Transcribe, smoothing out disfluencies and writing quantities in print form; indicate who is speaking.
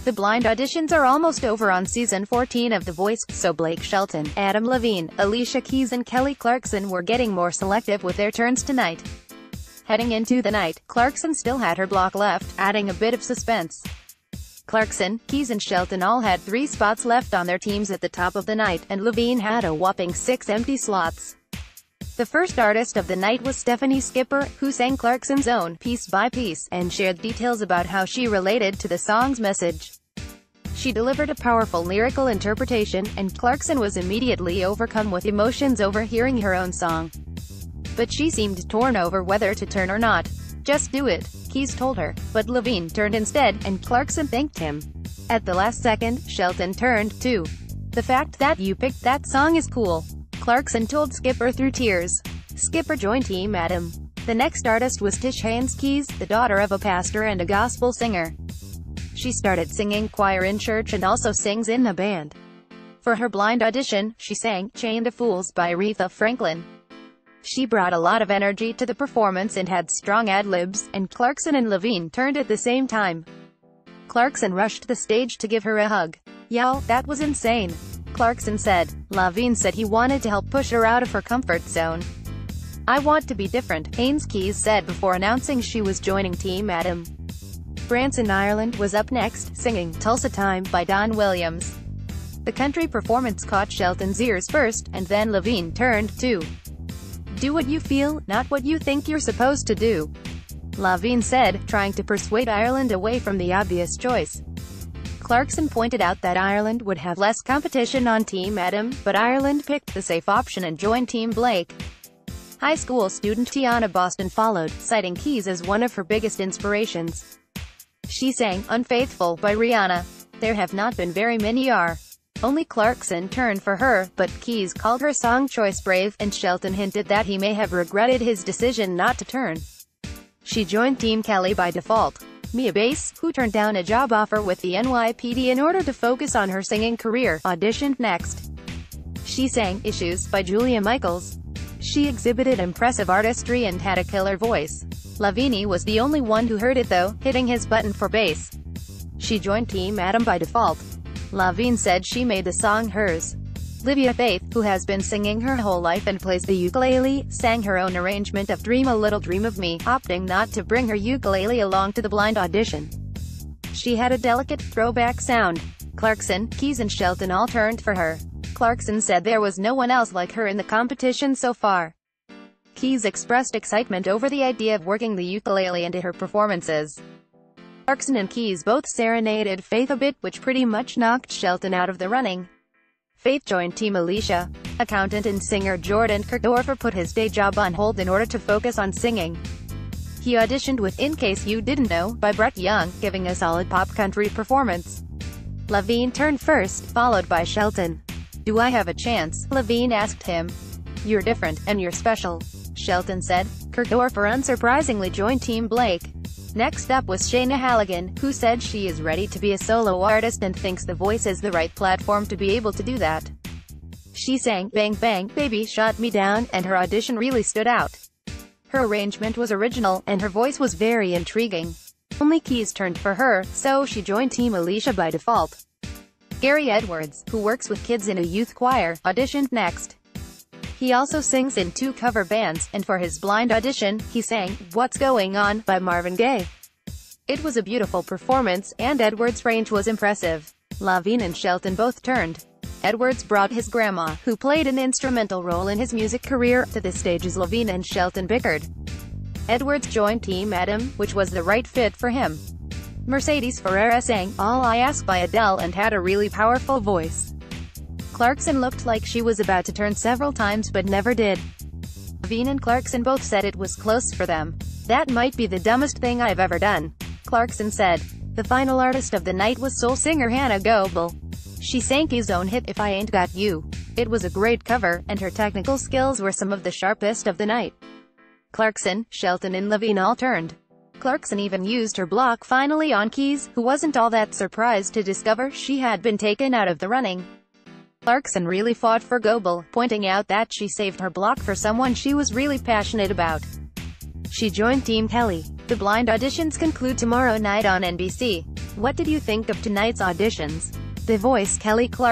Speaker 1: The blind auditions are almost over on season 14 of The Voice, so Blake Shelton, Adam Levine, Alicia Keys and Kelly Clarkson were getting more selective with their turns tonight. Heading into the night, Clarkson still had her block left, adding a bit of suspense. Clarkson, Keys and Shelton all had 3 spots left on their teams at the top of the night, and Levine had a whopping 6 empty slots. The first artist of the night was Stephanie Skipper, who sang Clarkson's own Piece by Piece, and shared details about how she related to the song's message. She delivered a powerful lyrical interpretation, and Clarkson was immediately overcome with emotions over hearing her own song. But she seemed torn over whether to turn or not. "Just do it," Keys told her, but Levine turned instead, and Clarkson thanked him. At the last second, Shelton turned, too. "The fact that you picked that song is cool," Clarkson told Skipper through tears. Skipper joined Team Adam. The next artist was Tish Haynes Keys, the daughter of a pastor and a gospel singer. She started singing choir in church and also sings in a band. For her blind audition, she sang "Chain to Fools" by Aretha Franklin. She brought a lot of energy to the performance and had strong ad-libs, and Clarkson and Levine turned at the same time. Clarkson rushed the stage to give her a hug. "Y'all, that was insane," Clarkson said. Levine said he wanted to help push her out of her comfort zone. "I want to be different," Haynes Keys said before announcing she was joining Team Adam. Branson, Ireland, was up next, singing "Tulsa Time" by Don Williams. The country performance caught Shelton's ears first, and then Levine turned, too. "Do what you feel, not what you think you're supposed to do," Levine said, trying to persuade Ireland away from the obvious choice. Clarkson pointed out that Ireland would have less competition on Team Adam, but Ireland picked the safe option and joined Team Blake. High school student Tiana Boston followed, citing Keys as one of her biggest inspirations. She sang "Unfaithful" by Rihanna. "There have not been very many only Clarkson turned for her, but Keys called her song choice brave, and Shelton hinted that he may have regretted his decision not to turn. She joined Team Kelly by default. Mia Bass, who turned down a job offer with the NYPD in order to focus on her singing career, auditioned next. She sang "Issues" by Julia Michaels. She exhibited impressive artistry and had a killer voice. Levine was the only one who heard it though, hitting his button for bass. She joined Team Adam by default. Levine said she made the song hers. Livia Faith, who has been singing her whole life and plays the ukulele, sang her own arrangement of "Dream a Little Dream of Me," opting not to bring her ukulele along to the blind audition. She had a delicate, throwback sound. Clarkson, Keys and Shelton all turned for her. Clarkson said there was no one else like her in the competition so far. Keys expressed excitement over the idea of working the ukulele into her performances. Clarkson and Keys both serenaded Faith a bit, which pretty much knocked Shelton out of the running. Faith joined Team Alicia. Accountant and singer Jordan Kirkdorfer put his day job on hold in order to focus on singing. He auditioned with "In Case You Didn't Know" by Brett Young, giving a solid pop country performance. Levine turned first, followed by Shelton. "Do I have a chance?" Levine asked him. "You're different, and you're special," Shelton said. Kirkdorfer unsurprisingly joined Team Blake. Next up was Shayna Halligan, who said she is ready to be a solo artist and thinks The Voice is the right platform to be able to do that. She sang "Bang Bang, Baby Shot Me Down," and her audition really stood out. Her arrangement was original, and her voice was very intriguing. Only Keys turned for her, so she joined Team Alicia by default. Gary Edwards, who works with kids in a youth choir, auditioned next. He also sings in 2 cover bands, and for his blind audition, he sang "What's Going On" by Marvin Gaye. It was a beautiful performance, and Edwards' range was impressive. Levine and Shelton both turned. Edwards brought his grandma, who played an instrumental role in his music career, to the stage as Levine and Shelton bickered. Edwards joined Team Adam, which was the right fit for him. Mercedes Ferreira sang "All I Ask" by Adele and had a really powerful voice. Clarkson looked like she was about to turn several times but never did. Levine and Clarkson both said it was close for them. "That might be the dumbest thing I've ever done," Clarkson said. The final artist of the night was soul singer Hannah Goebel. She sang Keys' own hit "If I Ain't Got You." It was a great cover, and her technical skills were some of the sharpest of the night. Clarkson, Shelton and Levine all turned. Clarkson even used her block finally on Keys, who wasn't all that surprised to discover she had been taken out of the running. Clarkson really fought for Goebel, pointing out that she saved her block for someone she was really passionate about. She joined Team Kelly. The blind auditions conclude tomorrow night on NBC. What did you think of tonight's auditions? The Voice Kelly Clarkson